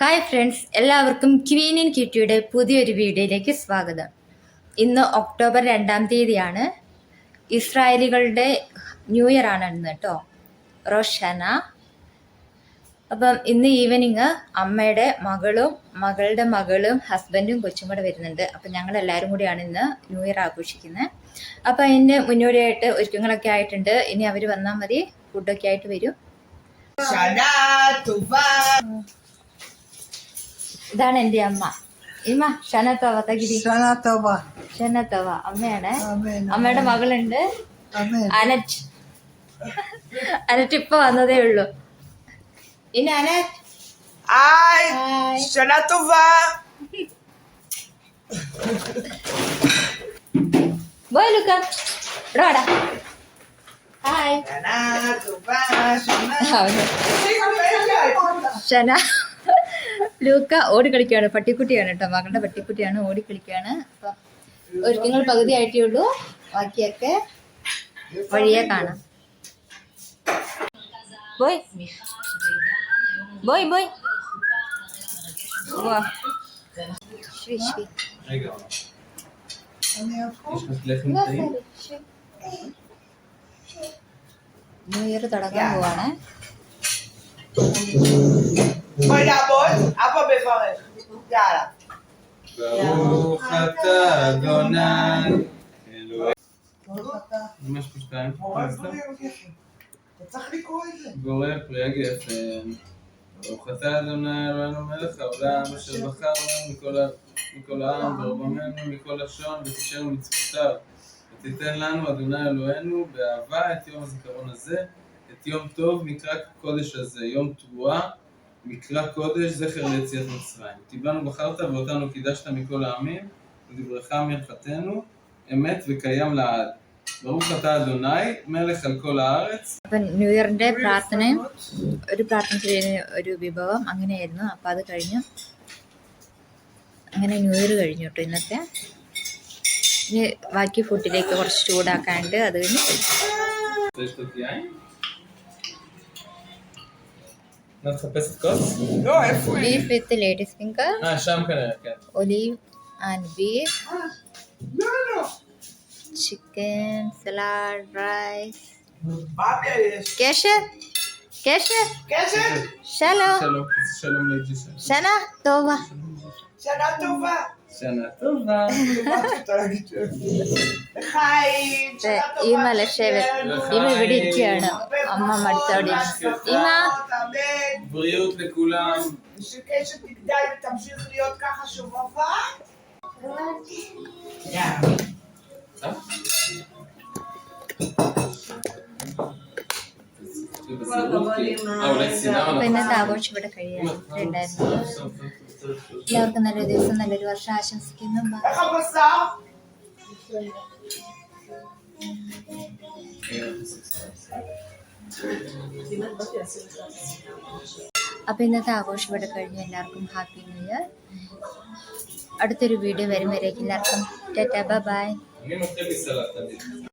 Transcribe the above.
Hi friends, എല്ലാവർക്കും Queen in കിറ്റിയുടെ പുതിയൊരു വീഡിയോയിലേക്ക് സ്വാഗതം. ഇന്ന് ഒക്ടോബർ 2-ാം തീയതിയാണ്. ഇസ്രായേലികളുടെ ന്യൂ ഇയർ ആണ് ഇന്ന് കേട്ടോ, റോഷന. അപ്പം ഇന്ന് ഈവനിങ് അമ്മയുടെ മകളുടെ മകളും ഹസ്ബൻഡും കൊച്ചും കൂടെ വരുന്നുണ്ട്. അപ്പം ഞങ്ങളെല്ലാവരും കൂടിയാണ് ഇന്ന് ന്യൂ ഇയർ ആഘോഷിക്കുന്നത്. അപ്പം അതിൻ്റെ മുന്നോടിയായിട്ട് ഒരുക്കങ്ങളൊക്കെ ആയിട്ടുണ്ട്. ഇനി അവർ വന്നാൽ മതി, ഫുഡൊക്കെ ആയിട്ട് വരും. ഇതാണ് എൻ്റെ അമ്മ. ഇമ്മ ഷനത്തോവ തകിരി. ഷനത്തോവ അമ്മയാണ്. അമ്മയുടെ മകളുണ്ട് അനറ്റ്. അനറ്റ് ഇപ്പൊ വന്നതേ ഉള്ളൂ. ഇനി അനറ്റ് ബോയ് ലുക്ക റോഡാ. ഹായ് ഷന. ലൂക്ക ഓടിക്കളിക്കുകയാണ്. പട്ടിക്കുട്ടിയാണ് കേട്ടോ, മകളുടെ പട്ടിക്കുട്ടിയാണ്, ഓടിക്കളിക്കുകയാണ്. അപ്പം ഒരുക്കങ്ങൾ പകുതി ആയിട്ടേ ഉള്ളൂ, ബാക്കിയൊക്കെ വഴിയെ കാണാം. Boy boy boy new year തുടങ്ങാൻ പോവാണ്. ברוך אתה אדוני ממש פשטיים אתה צריך לקרוא את זה בורא פרי הגפן. ברוך אתה אדוני אלוהינו מלך העולם אשר בחר בנו מכל העם ורוממנו מכל לשון ותשאר מצוותיו ותיתן לנו אדוני אלוהינו באהבה את יום הזיכרון הזה, את יום טוב מקרא קודש הזה, יום תרועה מקרא קודש זכר ליציאת מצרים. טיבנו בחרת ואותנו קידשת מכל העמים ודברך מלכתנו אמת וקיים לעד. ברוך אתה אדוני מלך על כל הארץ. അപ്പം ന്യൂ ഇയറിന്റെ ഒരു പ്രാർത്ഥന ഒരു വിഭവം അങ്ങനെയായിരുന്നു. അപ്പം അത് കഴിഞ്ഞു. അങ്ങനെ ന്യൂ ഇയർ കഴിഞ്ഞു കേട്ടോ ഇന്നത്തെ. ഇനി ബാക്കി ഫുഡിലേക്ക് കുറച്ച് ചൂടാക്കാണ്ട് അത് കഴിഞ്ഞ് נחפש את כוס? לא, איפה היא? beef with ladies finger, שם כנראה, כן. olive and beef, לא, לא. chicken, salad, rice. מה יש? קשת? קשת? כסף? שלום. שלום לג'יסה. שנה טובה. שנה טובה. שנה טובה. לחיים. שנה טובה. אימא לשבת. אימא ഇവിടെ ഇരിക്കുകയാണ്. അമ്മ മടുത്തോടെ. אימא. בריאות לכולם. שקשת תגדל ותמשיך להיות ככה שובבה. അപ്പൊ ഇന്നത്തെ ആഘോഷം ഇവിടെ കഴിയാറുണ്ടായിരുന്നു. എല്ലാവർക്കും നല്ലൊരു ദിവസം, നല്ലൊരു വർഷം ആശംസിക്കുന്നു. איך הבשר? അപ്പൊ ഇന്നത്തെ ആഘോഷം ഇവിടെ കഴിഞ്ഞു. എല്ലാവർക്കും ഹാപ്പി ന്യൂ ഇയർ. അടുത്തൊരു വീഡിയോ വരും വരേക്കും എല്ലാവർക്കും ടാറ്റാ ബൈ.